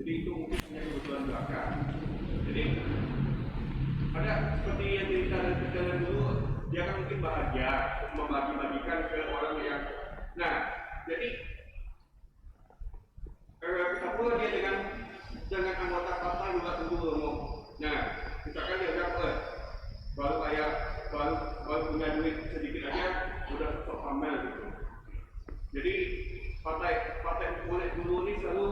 Speaker 2: jadi itu mungkin punya kebetulan belakang. Jadi ada seperti yang cerita dulu, dia kan mungkin bahagia membagi-bagikan ke orang yang, nah jadi kita pula dia dengan anggota partai juga tentu ngomong. Nah, misalkan dia bilang, baru punya duit sedikit aja udah sok pamer gitu. Jadi partai politik dulu ini selalu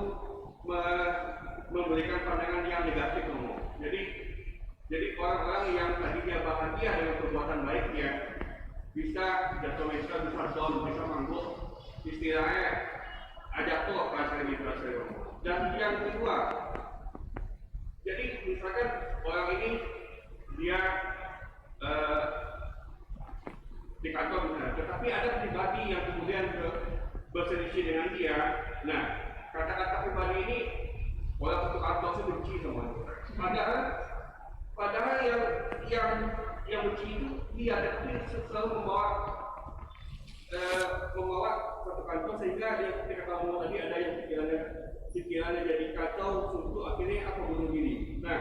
Speaker 2: memberikan pandangan yang negatif ngomong. Jadi orang-orang yang tadinya bahagia dengan perbuatan baiknya bisa jatuh misal, bisa down, bisa manggut, istilahnya ajak tuh perasaan di perasaan. Dan yang kedua, jadi misalkan orang ini dia di kantor misalnya, tetapi ada pribadi yang kemudian berselisih dengan dia. Nah, kata-kata pribadi ini orang satu kantor itu benci sama dia. Padahal yang benci itu dia, tapi selalu membawa satu kantor sehingga dia ketika kamu tadi ada yang pikirannya jadi kacau untuk akhirnya apa bunuh diri. Nah,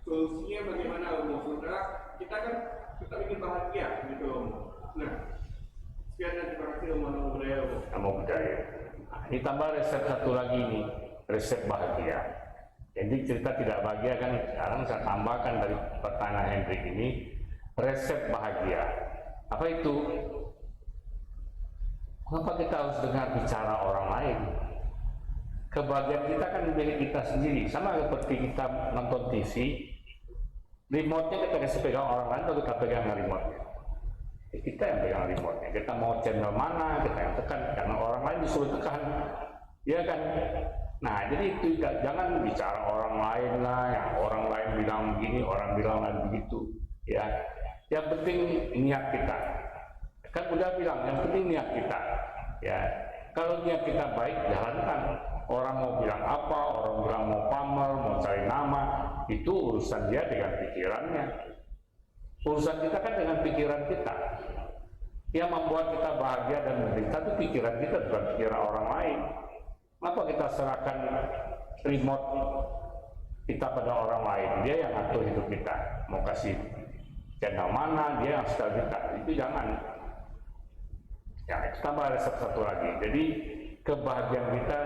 Speaker 2: solusinya bagaimana Om? Saudara, kita ingin bahagia gitu Om. Nah, sekian dan terima kasih Om. Namo Buddhaya.
Speaker 1: Namo Buddhaya. Ini tambah resep satu lagi nih, resep bahagia. Jadi cerita tidak bahagia kan sekarang saya tambahkan dari pertanyaan Hendrik ini resep bahagia. Apa itu? Kenapa kita harus dengar bicara orang lain? Kebahagiaan kita kan milik kita sendiri. Sama seperti kita nonton TV, remote-nya kita kasih pegang orang lain atau kita pegang remote-nya. Kita yang pegang remote-nya. Kita mau channel mana, kita yang tekan. Karena orang lain disuruh tekan. Ya kan? Nah, jadi itu jangan bicara orang lain lah, yang orang lain bilang begini, orang bilang lain begitu. Ya, yang penting niat kita. Kan udah bilang, yang penting niat kita. Ya, kalau niat kita baik, jalankan. Orang mau bilang apa, orang bilang mau pamer, mau cari nama, itu urusan dia dengan pikirannya. Urusan kita kan dengan pikiran kita. Yang membuat kita bahagia dan menderita itu pikiran kita, bukan pikiran orang lain. Kenapa kita serahkan remote kita pada orang lain? Dia yang atur hidup kita. Mau kasih channel mana, dia yang setel kita. Itu jangan. Ya, tambah resep satu lagi. Jadi kebahagiaan kita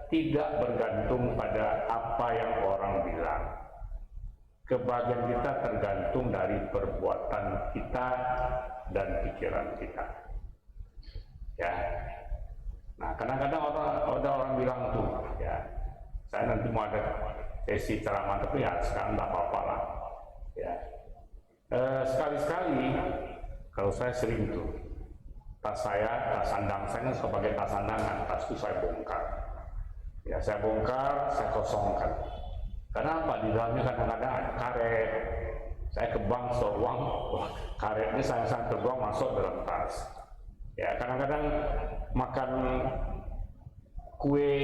Speaker 1: tidak bergantung pada apa yang orang bilang. Kebahagiaan kita tergantung dari perbuatan kita dan pikiran kita. Ya. Nah, kadang-kadang orang bilang tuh, ya, saya nanti mau ada sesi ceramah, tapi ya sekarang nggak apa-apa lah. Ya. Sekali-sekali, kalau saya sering tuh, tas sandang saya kan sebagai tas sandangan, tas itu saya bongkar. Ya, saya bongkar, saya kosongkan. Karena apa? Di dalamnya kadang-kadang ada karet. Saya ke bank, store uang, karetnya saya terbuang masuk dalam tas. Ya, kadang-kadang makan kue,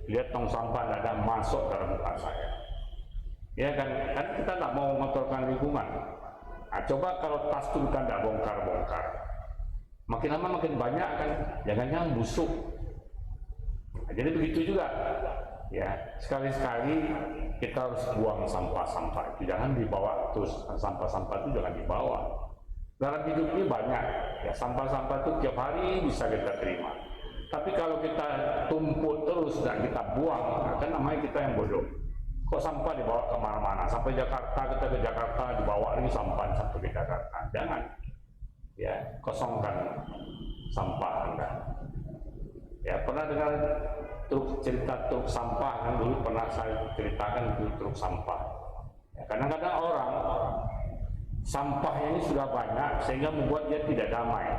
Speaker 1: lihat tong sampah ada masuk dalam tas saya. Ya kan kita nggak mau mengotorkan lingkungan. Nah, coba kalau tas itu kita nggak bongkar-bongkar, makin lama makin banyak kan, jangan-jangan busuk. Nah, jadi begitu juga. Ya, sekali-sekali kita harus buang sampah-sampah itu, jangan dibawa terus. Sampah-sampah itu jangan dibawa. Dalam hidup ini banyak, ya sampah-sampah itu tiap hari bisa kita terima. Tapi kalau kita tumpuk terus dan kita buang, kan namanya kita yang bodoh. Kok sampah dibawa kemana-mana? Sampai Jakarta, kita ke Jakarta dibawa lagi sampah sampai ke Jakarta. Jangan, ya kosongkan sampah Anda. Ya pernah dengar cerita truk sampah kan dulu pernah saya ceritakan itu truk sampah. Ya, kadang-kadang orang sampahnya ini sudah banyak sehingga membuat dia tidak damai.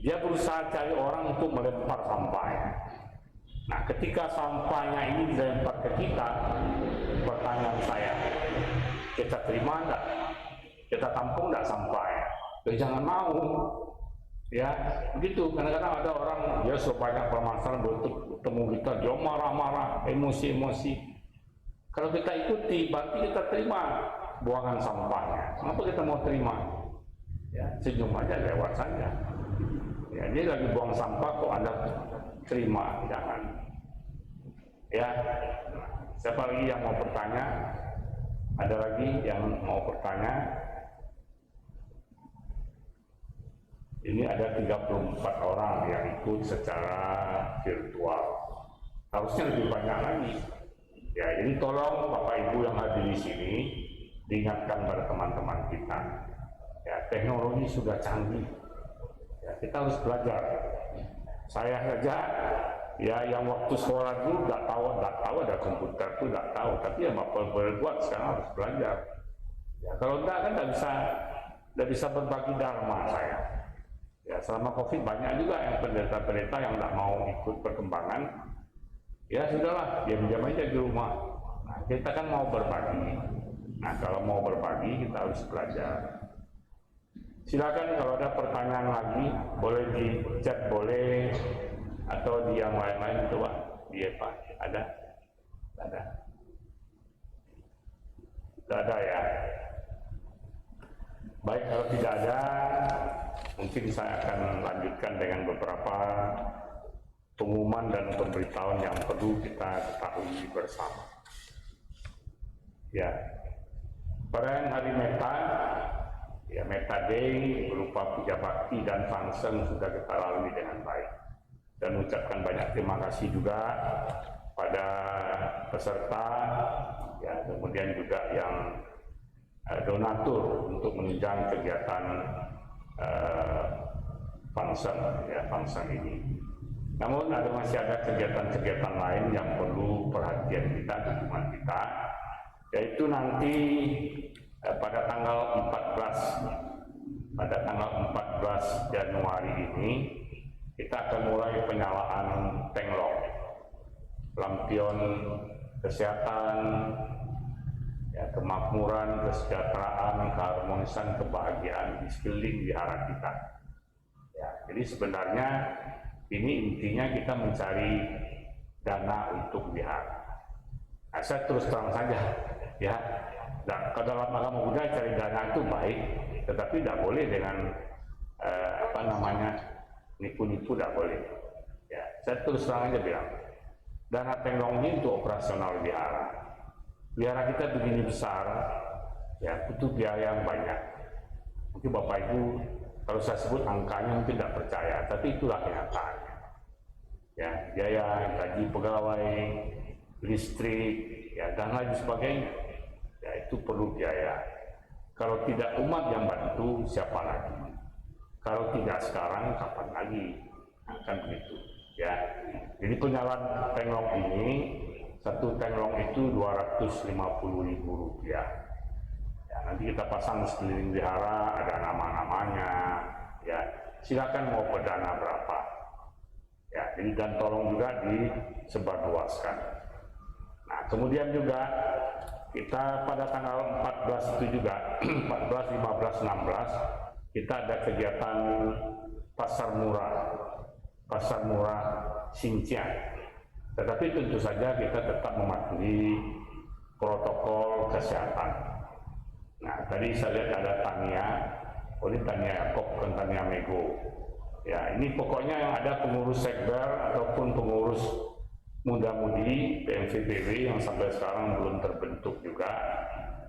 Speaker 1: Dia berusaha cari orang untuk melempar sampahnya. Nah, ketika sampahnya ini dilempar ke kita, pertanyaan saya, kita terima enggak? Kita tampung enggak sampahnya? Ya, jangan mau. Ya, begitu. Kadang-kadang ada orang, dia sebanyak permasalahan bertemu kita, dia marah-marah, emosi-emosi. Kalau kita ikuti, berarti kita terima buangan sampahnya. Kenapa kita mau terima? Ya, senyum aja, lewat saja. Ya, dia lagi buang sampah kok Anda terima, jangan. Ya, siapa lagi yang mau bertanya? Ada lagi yang mau bertanya? Ini ada 34 orang yang ikut secara virtual. Harusnya lebih banyak lagi. Ya, jadi tolong Bapak Ibu yang hadir di sini diingatkan pada teman-teman kita. Ya, teknologi sudah canggih. Ya, kita harus belajar. Saya saja, ya yang waktu sekolah dulu nggak tahu ada komputer tuh nggak tahu. Tapi ya Bapak berbuat sekarang harus belajar. Ya, kalau enggak kan nggak bisa berbagi dharma saya. Ya, selama COVID banyak juga yang pendeta-pendeta yang nggak mau ikut perkembangan. Ya sudahlah, diam-diam aja di rumah. Nah, kita kan mau berbagi. Nah, kalau mau berbagi kita harus belajar. Silakan kalau ada pertanyaan lagi, boleh di chat boleh, atau di yang lain-lain coba. Iya Pak, ada? Ada? Tidak ada ya? Baik, kalau tidak ada, mungkin saya akan lanjutkan dengan beberapa pengumuman dan pemberitahuan yang perlu kita ketahui bersama. Ya, pada hari Meta, ya Meta Day berupa puja bakti dan function sudah kita lalui dengan baik. Dan ucapkan banyak terima kasih juga pada peserta, ya kemudian juga yang donatur untuk menunjang kegiatan function ini. Namun masih ada kegiatan-kegiatan lain yang perlu perhatian kita, dukungan kita, yaitu nanti pada tanggal 14 Januari ini kita akan mulai penyalaan tenglok, lampion kesehatan, ya, kemakmuran, kesejahteraan, keharmonisan, kebahagiaan di sekeliling wihara kita. Ya, jadi sebenarnya ini intinya kita mencari dana untuk wihara. Nah, saya terus terang saja, ya, dalam agama Buddha cari dana itu baik, tetapi tidak boleh dengan nipu-nipu, tidak boleh. Ya, saya terus terang aja bilang, dana tenglong ini untuk operasional wihara. Wihara kita begini besar, ya butuh biaya yang banyak. Mungkin Bapak Ibu, kalau saya sebut angkanya mungkin tidak percaya, tapi itulah kenyataannya. Ya, biaya gaji pegawai, listrik, ya dan lain sebagainya. Ya itu perlu biaya. Kalau tidak umat yang bantu, siapa lagi? Kalau tidak sekarang, kapan lagi? Nah, kan begitu. Ya, jadi penyalaan tenglong ini, satu tenglong itu Rp250.000. Ya, nanti kita pasang sekeliling wihara, ada nama-namanya. Ya, silakan mau berdana berapa. Ya, jadi dan tolong juga disebarluaskan. Nah, kemudian juga kita pada tanggal 14 itu juga 14, 15, 16 kita ada kegiatan pasar murah Xinjiang. Tetapi tentu saja kita tetap mematuhi protokol kesehatan. Nah, tadi saya lihat ada Tania, ini Tania Yakob bukan Tania Mego. Ya, ini pokoknya yang ada pengurus sekber ataupun pengurus muda-mudi PMVPW yang sampai sekarang belum terbentuk juga.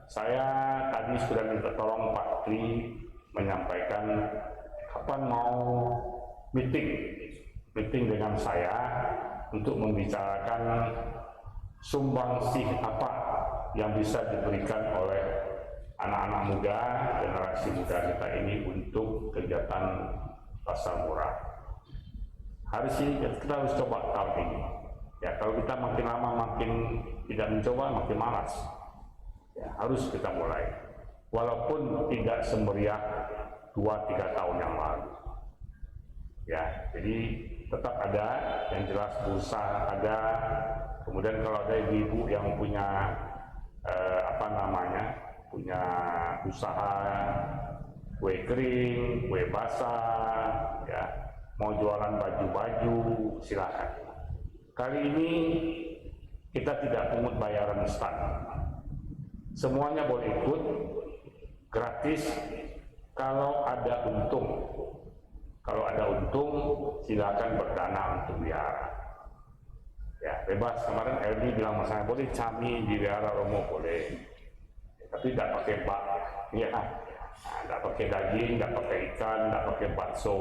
Speaker 1: Saya tadi sudah minta tolong Pak Tri menyampaikan kapan mau meeting dengan saya untuk membicarakan sumbangsih apa yang bisa diberikan oleh anak-anak muda, generasi muda kita ini untuk kegiatan pasar murah. Hari ini kita harus coba tahun ini. Ya, kalau kita makin lama makin tidak mencoba, makin malas. Ya, harus kita mulai. walaupun tidak semeriah 2-3 tahun yang lalu. Ya, jadi tetap ada, yang jelas bursa ada. Kemudian kalau ada ibu-ibu yang punya punya usaha kue kering, kue basah, ya, mau jualan baju-baju, silakan. Kali ini kita tidak pungut bayaran stand, semuanya boleh ikut, gratis. Kalau ada untung, silakan berdana untuk wihara. Ya, bebas. Kemarin Erdi bilang sama saya, boleh cami di wihara Romo, boleh, tapi tidak pakai bak, ya, tidak pakai daging, tidak pakai ikan, tidak pakai bakso,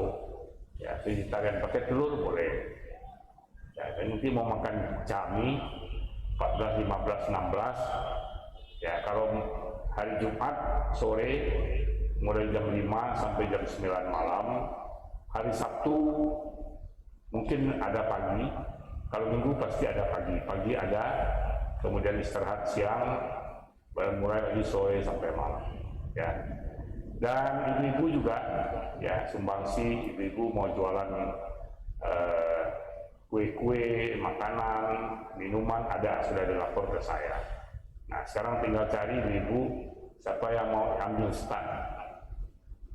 Speaker 1: ya, vegetarian, pakai telur boleh. Ya, dan nanti mau makan cami 14, 15, 16. Ya, kalau hari Jumat sore mulai jam 5 sampai jam 9 malam. Hari Sabtu mungkin ada pagi. Kalau Minggu pasti ada pagi. Pagi ada, kemudian istirahat siang, baru mulai lagi sore sampai malam. Ya. Dan ibu-ibu juga, ya, sumbangsi, ibu-ibu mau jualan kue-kue, makanan, minuman, ada, sudah dilapor ke saya. Nah, sekarang tinggal cari ibu-ibu siapa yang mau ambil stand.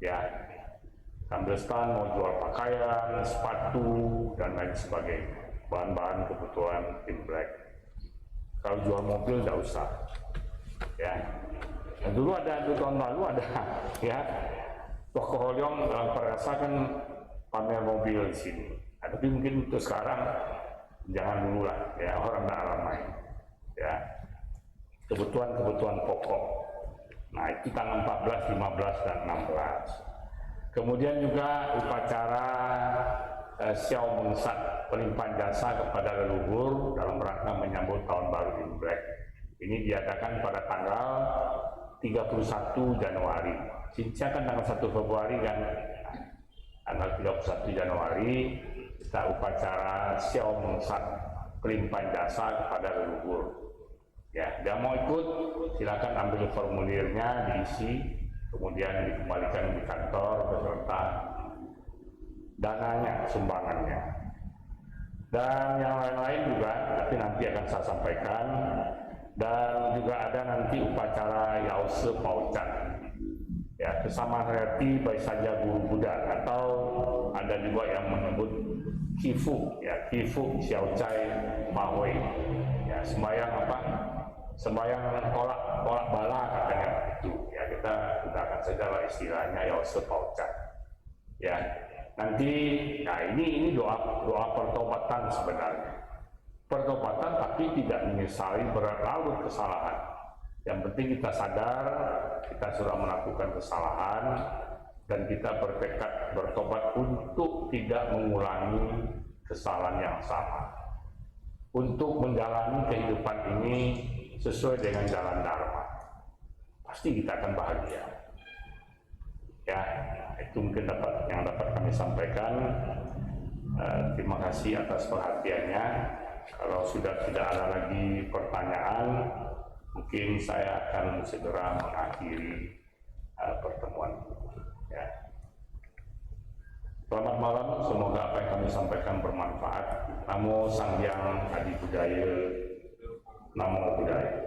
Speaker 1: Ya, ambil stand, mau jual pakaian, sepatu, dan lain sebagainya, bahan-bahan kebutuhan Imlek. Kalau jual mobil tidak usah. Ya, nah, dulu ada 2 tahun lalu ada, ya, Toko Holyong dalam Perkasa kan pamer mobil di sini. Nah, tapi mungkin untuk sekarang jangan dulu lah, ya, orang tidak ramai. Ya, kebutuhan pokok. Nah, itu tanggal 14, 15, dan 16. Kemudian juga upacara Xiao Mengsat, pelimpahan jasa kepada leluhur dalam rangka menyambut tahun baru Imlek. Ini diadakan pada tanggal 31 Januari. Sincia kan tanggal 1 Februari kan. Tanggal 31 Januari kita upacara Xiao Mengsat, pelimpahan jasa kepada leluhur. Ya, dia mau ikut, silakan ambil formulirnya, diisi, kemudian dikembalikan di kantor beserta dananya, sumbangannya. Dan yang lain-lain juga, tapi nanti akan saya sampaikan. Dan juga ada nanti upacara Yause Paucat, ya, kesamaan hati baik saja guru Buddha, atau ada juga yang menyebut Kifu, ya, Kifu Xiaocai Mahui, ya, sembahyang apa? Sembahyang tolak bala katanya itu, ya, kita gunakan saja lah istilahnya Yause Paucat. Ya, nanti, nah ini doa pertobatan sebenarnya. Pertobatan tapi tidak menyesali berlarut kesalahan. Yang penting kita sadar kita sudah melakukan kesalahan dan kita bertekad bertobat untuk tidak mengulangi kesalahan yang sama. Untuk menjalani kehidupan ini sesuai dengan jalan Dharma. Pasti kita akan bahagia. Ya, itu mungkin yang dapat kami sampaikan. Terima kasih atas perhatiannya. Kalau sudah tidak ada lagi pertanyaan, mungkin saya akan segera mengakhiri pertemuan. Ya. Selamat malam, semoga apa yang kami sampaikan bermanfaat. Namo Sang Hyang Adi Budaya, Namo Buddhaya.